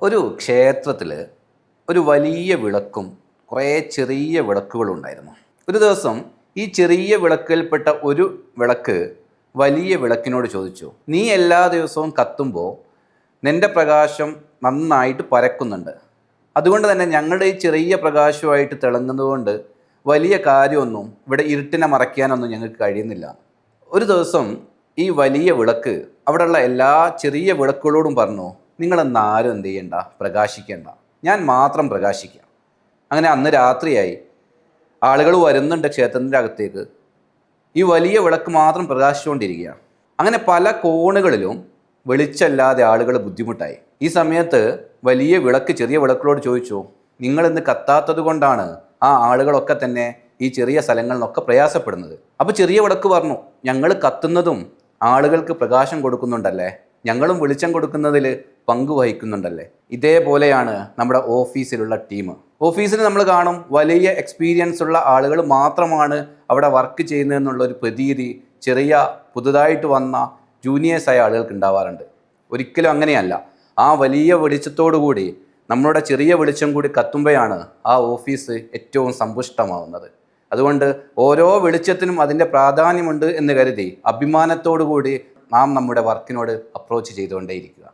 ഒരു ക്ഷേത്രത്തിൽ ഒരു വലിയ വിളക്കും കുറേ ചെറിയ വിളക്കുകളും ഉണ്ടായിരുന്നു. ഒരു ദിവസം ഈ ചെറിയ വിളക്കിൽപ്പെട്ട ഒരു വിളക്ക് വലിയ വിളക്കിനോട് ചോദിച്ചു, നീ എല്ലാ ദിവസവും കത്തുമ്പോൾ നിൻ്റെ പ്രകാശം നന്നായിട്ട് പരക്കുന്നുണ്ട്. അതുകൊണ്ട് തന്നെ ഞങ്ങളുടെ ഈ ചെറിയ പ്രകാശമായിട്ട് തിളങ്ങുന്നതുകൊണ്ട് വലിയ കാര്യമൊന്നും ഇവിടെ ഇരുട്ടിനെ മറയ്ക്കാനൊന്നും ഞങ്ങൾക്ക് കഴിയുന്നില്ല. ഒരു ദിവസം ഈ വലിയ വിളക്ക് അവിടെയുള്ള എല്ലാ ചെറിയ വിളക്കുകളോടും പറഞ്ഞു, നിങ്ങളെന്ന് ആരും എന്ത് ചെയ്യണ്ട, പ്രകാശിക്കേണ്ട, ഞാൻ മാത്രം പ്രകാശിക്കാം. അങ്ങനെ അന്ന് രാത്രിയായി. ആളുകൾ വരുന്നുണ്ട് ക്ഷേത്രത്തിൻ്റെ അകത്തേക്ക്. ഈ വലിയ വിളക്ക് മാത്രം പ്രകാശിച്ചുകൊണ്ടിരിക്കുകയാണ്. അങ്ങനെ പല കോണുകളിലും വെളിച്ചല്ലാതെ ആളുകൾ ബുദ്ധിമുട്ടായി. ഈ സമയത്ത് വലിയ വിളക്ക് ചെറിയ വിളക്കുകളോട് ചോദിച്ചു, നിങ്ങളിന്ന് കത്താത്തത് കൊണ്ടാണ് ആ ആളുകളൊക്കെ തന്നെ ഈ ചെറിയ സ്ഥലങ്ങളിൽ നിന്നൊക്കെ പ്രയാസപ്പെടുന്നത്. അപ്പോൾ ചെറിയ വിളക്ക് പറഞ്ഞു, ഞങ്ങൾ കത്തുന്നതും ആളുകൾക്ക് പ്രകാശം കൊടുക്കുന്നുണ്ടല്ലേ, ഞങ്ങളും വെളിച്ചം കൊടുക്കുന്നതിൽ പങ്കുവഹിക്കുന്നുണ്ടല്ലേ. ഇതേപോലെയാണ് നമ്മുടെ ഓഫീസിലുള്ള ടീം. ഓഫീസിൽ നമ്മൾ കാണും, വലിയ എക്സ്പീരിയൻസ് ഉള്ള ആളുകൾ മാത്രമാണ് അവിടെ വർക്ക് ചെയ്യുന്നതെന്നുള്ളൊരു പ്രതീതി ചെറിയ പുതുതായിട്ട് വന്ന ജൂനിയേഴ്സായ ആളുകൾക്ക് ഉണ്ടാവാറുണ്ട്. ഒരിക്കലും അങ്ങനെയല്ല. ആ വലിയ വെളിച്ചത്തോടു കൂടി നമ്മളുടെ ചെറിയ വെളിച്ചം കൂടി കത്തുമ്പോഴാണ് ആ ഓഫീസ് ഏറ്റവും സമ്പുഷ്ടമാവുന്നത്. അതുകൊണ്ട് ഓരോ വെളിച്ചത്തിനും അതിൻ്റെ പ്രാധാന്യമുണ്ട് എന്ന് കരുതി അഭിമാനത്തോടു കൂടി നാം നമ്മുടെ വർക്കിനോട് അപ്രോച്ച് ചെയ്തുകൊണ്ടേയിരിക്കുക.